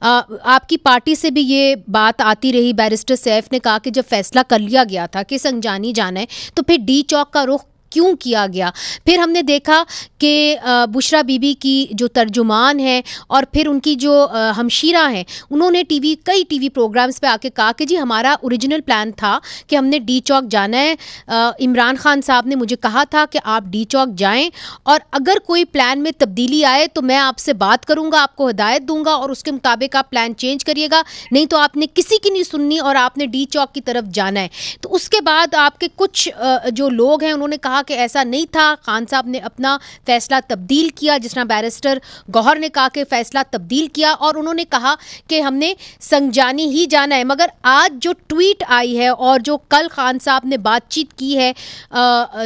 آپ کی پارٹی سے بھی یہ بات آتی رہی، بیرسٹر سیف نے کہا کہ جب فیصلہ کر لیا گیا تھا کہ سنجانی جانا ہے تو پھر ڈی چوک کا رخ کیوں کیا گیا؟ پھر ہم نے دیکھا کہ بشرا بی بی کی جو ترجمان ہیں اور پھر ان کی جو ہمشیرہ ہیں، انہوں نے کئی ٹی وی پروگرامز پہ آ کے کہا کہ جی ہمارا اوریجنل پلان تھا کہ ہم نے ڈی چوک جانا ہے، عمران خان صاحب نے مجھے کہا تھا کہ آپ ڈی چوک جائیں اور اگر کوئی پلان میں تبدیلی آئے تو میں آپ سے بات کروں گا، آپ کو ہدایت دوں گا اور اس کے مطابق آپ پلان چینج کریے گا، نہیں تو آپ نے کسی کی نہیں سننی اور آپ نے ڈی چوک کی طرف جانا ہے۔ تو اس کے بعد آپ کے کچھ جو لوگ ہیں انہوں نے کہا کہ ایسا نہیں تھا، خان صاحب نے اپنا فیصلہ تبدیل کیا، جس طرح بیرسٹر گوہر نے کہا کہ فیصلہ تبدیل کیا اور انہوں نے کہا کہ ہم نے سنجانی ہی جانا ہے۔ مگر آج جو ٹویٹ آئی ہے اور جو کل خان صاحب نے بات چیت کی ہے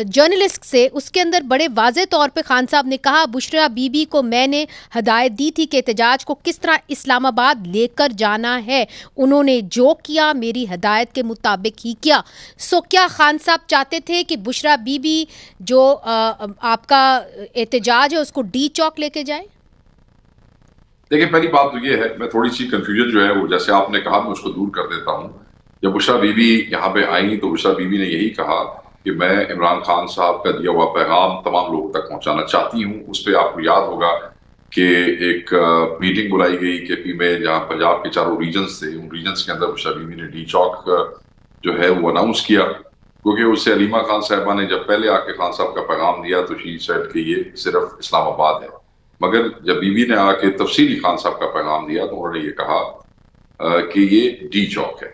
جرنلسٹ سے، اس کے اندر بڑے واضح طور پہ خان صاحب نے کہا بشرا بی بی کو میں نے ہدایت دی تھی کہ احتجاج کو کس طرح اسلام آباد لے کر جانا ہے، انہوں نے جو کیا میری ہدایت کے مطابق ہی کیا۔ سو کیا خان صاحب چاہتے تھے کہ بشرا بی بی جو آپ کا احتجاج ہے اس کو ڈی چوک لے کے جائے؟ دیکھیں، پہلی بات تو یہ ہے، میں تھوڑی سی کنفیوژن جو ہے وہ جیسے آپ نے کہا میں اس کو دور کر دیتا ہوں۔ جب بشرا بی بی یہاں پہ آئیں تو بشرا بی بی نے یہی کہا کہ میں عمران خان صاحب کا دیا ہوا پیغام تمام لوگوں تک پہنچانا چاہتی ہوں۔ اس پہ آپ کو یاد ہوگا کہ ایک میٹنگ بلائی گئی کے پی میں جہاں پنجاب کے چاروں ریجنز تھے، ان ریجنز کے اندر بشرا بی بی نے ڈی چوک جو ہے وہ اناؤنس کیا، کیونکہ اس سے علیمہ خان صاحبہ نے جب پہلے آ کے خان صاحب کا پیغام دیا تو شی سیڈ کہ یہ صرف اسلام آباد ہے، مگر جب بی بی نے آ کے تفصیلی خان صاحب کا پیغام دیا تو انہوں نے یہ کہا کہ یہ ڈی چوک ہے۔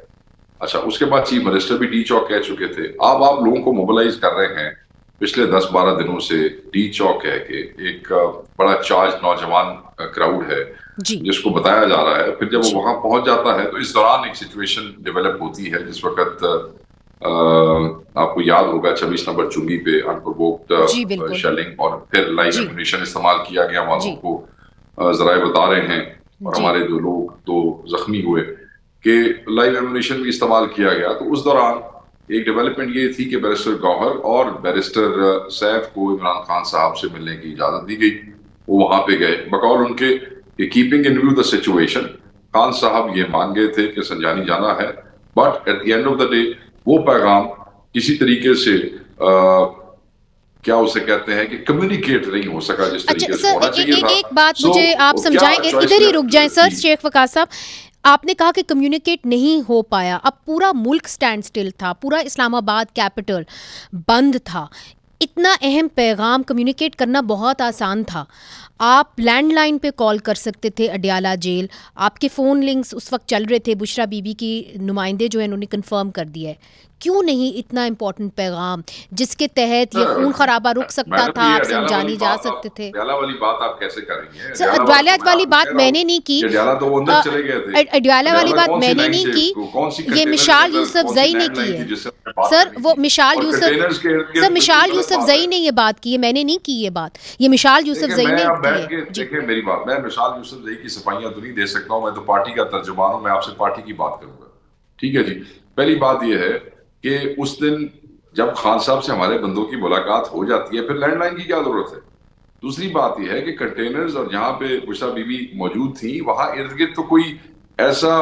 اچھا، اس کے بعد چیف منسٹر بھی ڈی چوک کہہ چکے تھے۔ اب آپ لوگوں کو موبلائز کر رہے ہیں پچھلے 10-12 دنوں سے، ڈی چوک ہے کہ ایک بڑا چارج نوجوان کراؤڈ ہے جس کو بتایا جا رہا ہے، پھر جب وہ وہاں پہنچ جاتا ہے تو اس دوران ایک سچویشن ڈیولپ ہوتی ہے جس وقت آپ کو یاد ہوگا 26 نمبر چنگی پہ انپرووکڈ شیلنگ اور پھر لائیو ایمونیشن استعمال کیا گیا، والوں کو ذرائع بتا رہے ہیں، اور ہمارے دو لوگ زخمی ہوئے کہ لائیو ایمونیشن بھی استعمال کیا گیا۔ تو اس دوران ایک ڈیولپمنٹ یہ تھی کہ بیرسٹر گوہر اور بیرسٹر سیف کو عمران خان صاحب سے ملنے کی اجازت دی گئی، وہ وہاں پہ گئے بقول ان کے keeping in view the situation. Khan صاحب یہ مان گئے تھے کہ سنجانی جانا ہے، but at the end of the day وہ پیغام کسی طریقے سے کیا اسے کہتے ہیں کہ کمیونیکیٹ نہیں ہو سکا جس طریقے سے ہونا چاہیے تھا۔ ایک بات مجھے آپ سمجھائیں، ادھر ہی رک جائیں سر شیخ وقاص صاحب، آپ نے کہا کہ کمیونیکیٹ نہیں ہو پایا، اب پورا ملک سٹینڈ سٹل تھا، پورا اسلام آباد کیپٹل بند تھا، اتنا اہم پیغام کمیونیکیٹ کرنا بہت آسان تھا، آپ لینڈ لائن پہ کال کر سکتے تھے اڈیالہ جیل، آپ کے فون لنکس اس وقت چل رہے تھے، بشرا بی بی کی نمائندے جو ہیں انہوں نے کنفرم کر دیا ہے، کیوں نہیں اتنا امپورٹنٹ پیغام جس کے تحت یہ خون خرابہ رک سکتا تھا، آپ سنجانی جا سکتے تھے؟ اڈیالہ والی بات آپ کیسے کر رہی ہیں؟ سر اڈیالہ والی بات میں نے نہیں کی، اڈیالہ والی بات میں نے نہیں کی، یہ مشال یوسف زئی نے کی ہے سر، وہ مشال یوسف زئی نے یہ بات کی ہے، میں نے نہیں کی یہ بات، یہ مشال یوسف زئی نے کی ہے۔ دیکھیں میری بات، میں مشال یوسف زئی کی صفائیاں تو نہیں دے سکتا ہوں، میں تو پارٹی کا ترجمان ہوں، میں آپ سے پارٹی کی بات کروں گا، ٹھیک ہے جی۔ پہلی بات یہ ہے کہ اس دن جب خان صاحب سے ہمارے بندوں کی ملاقات ہو جاتی ہے پھر لینڈ لائن کی کیا ضرورت ہے؟ دوسری بات یہ ہے کہ کنٹینرز اور جہاں پہ بشرا بی بی موجود تھیں وہاں ارد گرد تو کوئی ایسا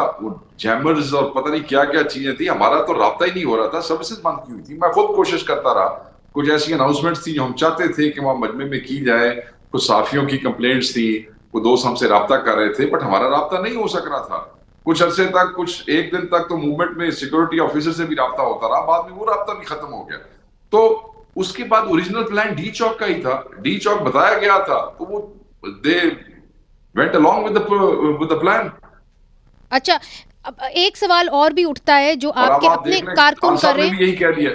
جیمرز اور پتہ نہیں کیا کیا چیزیں تھیں، ہمارا تو رابطہ ہی نہیں ہو رہا تھا، سروسز بند کی ہوئی تھی۔ میں خود کوشش کرتا رہا، کچھ ایسی اناؤنسمنٹس تھی جو ہم چاہتے تھے کہ وہاں مجمع میں کی جائے، کچھ صحافیوں کی کمپلینٹس تھی، وہ دوست ہم سے رابطہ کر رہے تھے، بٹ ہمارا رابطہ نہیں ہو سک رہا تھا۔ کچھ عرصے تک، کچھ ایک دن تک تو موومنٹ میں سیکورٹی آفیسر سے بھی رابطہ ہوتا رہا، بعد میں وہ رابطہ بھی ختم ہو گیا۔ تو اس کے بعد اوریجنل پلان ڈی چوک کا ہی تھا، ڈی چوک بتایا گیا تھا تو وہ دے went along with the plan۔ اچھا، ایک سوال اور بھی اٹھتا ہے جو آپ کے اپنے کارکن کر رہے ہیں، یہی کہہ دیا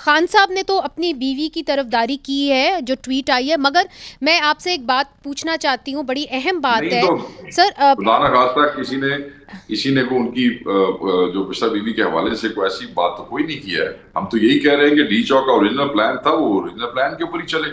خان صاحب نے تو اپنی بیوی کی طرفداری کی ہے جو ٹویٹ آئی ہے، مگر میں آپ سے ایک بات پوچھنا چاہتی ہوں، بڑی اہم بات ہے سر، خدا نہ خواستہ کسی نے کو ان کی جو بشرا بی بی کے حوالے سے کوئی ایسی بات تو کوئی نہیں کی ہے، ہم تو یہی کہہ رہے ہیں کہ ڈی چوک کا اوریجنل پلان تھا، وہ اوریجنل پلان کے اوپر ہی چلے۔